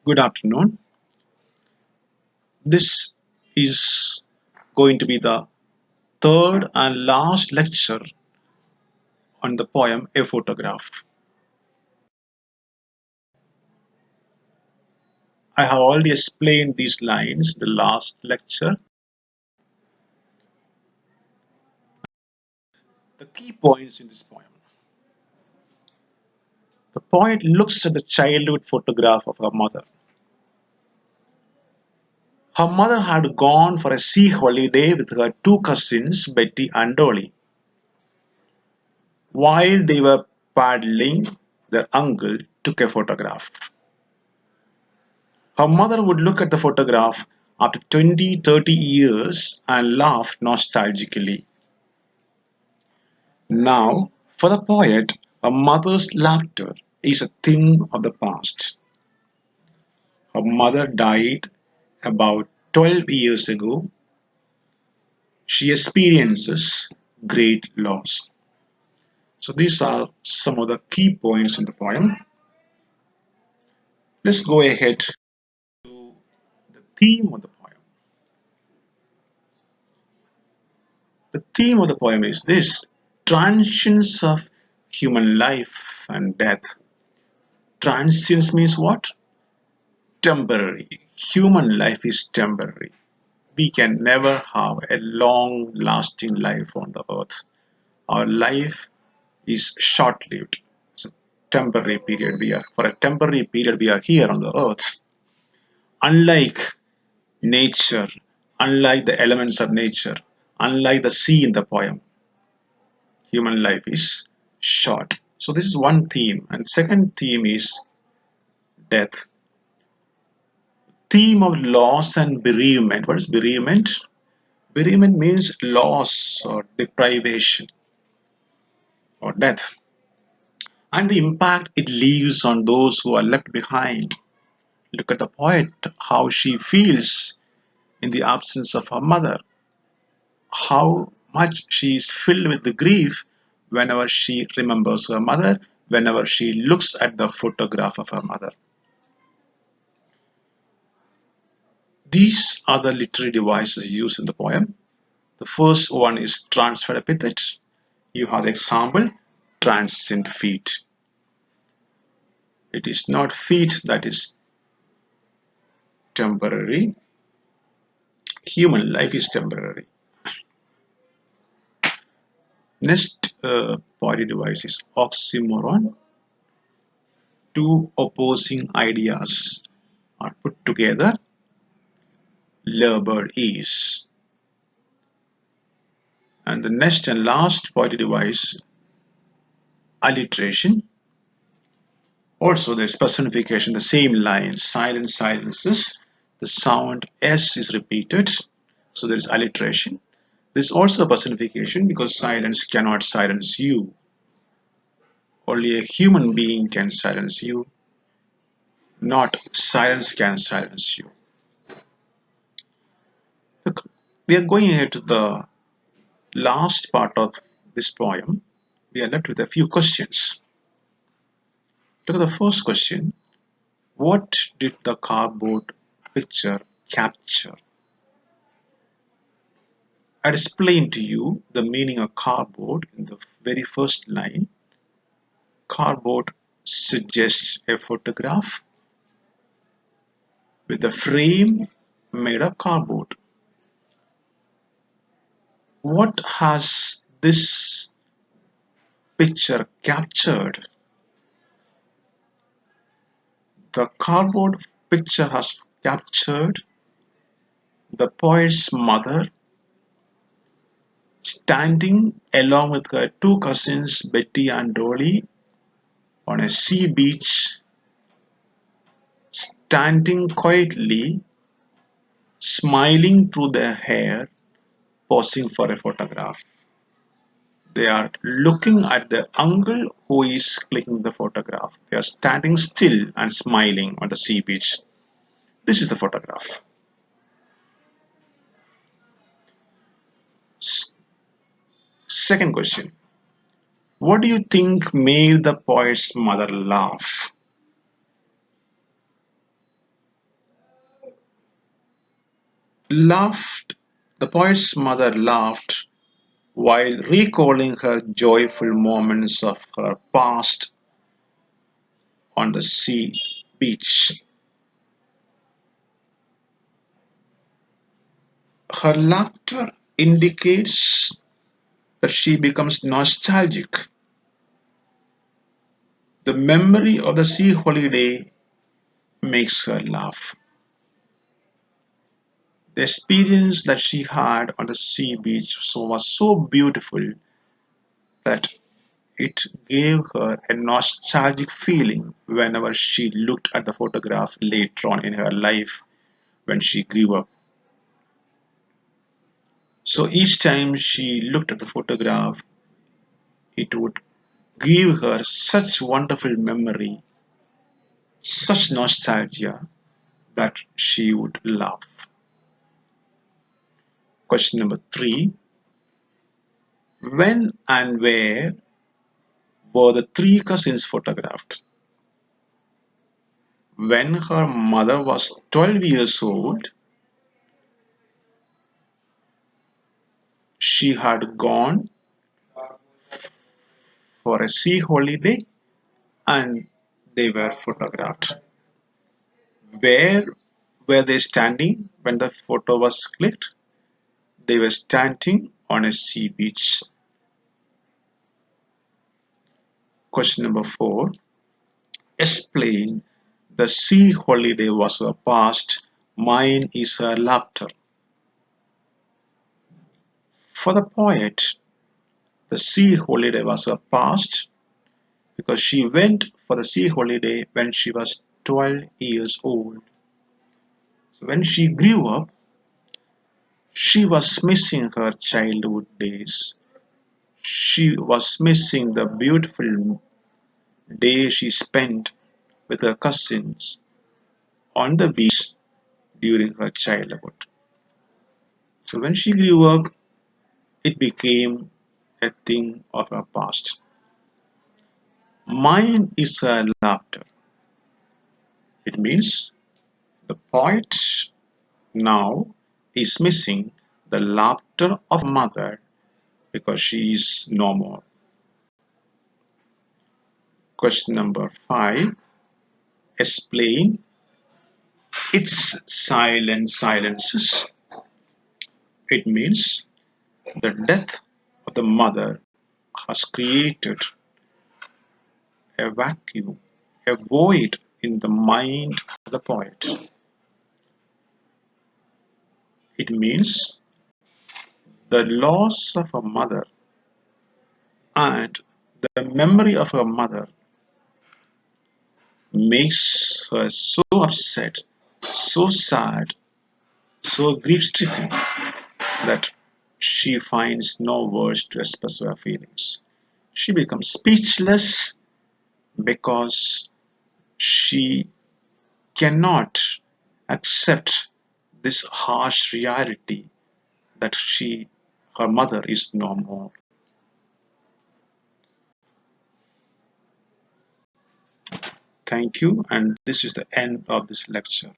Good afternoon. This is going to be the third and last lecture on the poem A Photograph. I have already explained these lines in the last lecture. The key points in this poem. The poet looks at the childhood photograph of her mother. Her mother had gone for a sea holiday with her two cousins, Betty and Dolly. While they were paddling, their uncle took a photograph. Her mother would look at the photograph after 20, 30 years and laugh nostalgically. Now, for the poet, her mother's laughter is a thing of the past. Her mother died about 12 years ago. She experiences great loss. So these are some of the key points in the poem. Let's go ahead to the theme of the poem. The theme of the poem is this: transience of human life and death. Transience means what? Temporary. Human life is temporary. We can never have a long lasting life on the earth. Our life is short lived. It's a temporary period. For a temporary period, we are here on the earth. Unlike nature, unlike the elements of nature, unlike the sea in the poem, human life is short. So this is one theme, and second theme is death. Theme of loss and bereavement. What is bereavement? Bereavement means loss or deprivation or death, and the impact it leaves on those who are left behind. Look at the poet, how she feels in the absence of her mother, how much she is filled with the grief whenever she remembers her mother, whenever she looks at the photograph of her mother. These are the literary devices used in the poem. The first one is transferred epithet. You have the example, transient feet. It is not feet that is temporary. Human life is temporary. Next poetic device is oxymoron. Two opposing ideas are put together. Labored is. And the next and last poetic device, alliteration. Also there's personification, the same line, silent silences, the sound S is repeated, so there is alliteration. There's also a personification because silence cannot silence you. Only a human being can silence you, not silence can silence you. Look, we are going ahead to the last part of this poem. We are left with a few questions. Look at the first question. What did the cardboard picture capture? I'd explain to you the meaning of cardboard in the very first line. Cardboard suggests a photograph with a frame made of cardboard. What has this picture captured? The cardboard picture has captured the poet's mother standing along with her two cousins Betty and Dolly on a sea beach, standing quietly, smiling through their hair, posing for a photograph. They are looking at their uncle who is clicking the photograph. They are standing still and smiling on the sea beach. This is the photograph. Second question. What do you think made the poet's mother laugh? Laughed. The poet's mother laughed while recalling her joyful moments of her past on the sea beach. Her laughter indicates that she becomes nostalgic. The memory of the sea holiday makes her laugh. The experience that she had on the sea beach was so beautiful that it gave her a nostalgic feeling whenever she looked at the photograph later on in her life when she grew up. So each time she looked at the photograph, it would give her such wonderful memory, such nostalgia that she would laugh. Question number three. When and where were the three cousins photographed? When her mother was 12 years old, she had gone for a sea holiday and they were photographed. Where were they standing when the photo was clicked? They were standing on a sea beach. Question number four. Explain the sea holiday was her past, mine is her laughter. For the poet, the sea holiday was her past because she went for the sea holiday when she was 12 years old. So when she grew up, she was missing her childhood days. She was missing the beautiful day she spent with her cousins on the beach during her childhood. So when she grew up, it became a thing of her past. Mine is her laughter. It means the poet now is missing the laughter of mother because she is no more. Question number five. Explain its silent silences. It means the death of the mother has created a vacuum, a void in the mind of the poet. It means the loss of her mother and the memory of her mother makes her so upset, so sad, so grief stricken that she finds no words to express her feelings. She becomes speechless because she cannot accept this harsh reality that her mother is no more. Thank you, and this is the end of this lecture.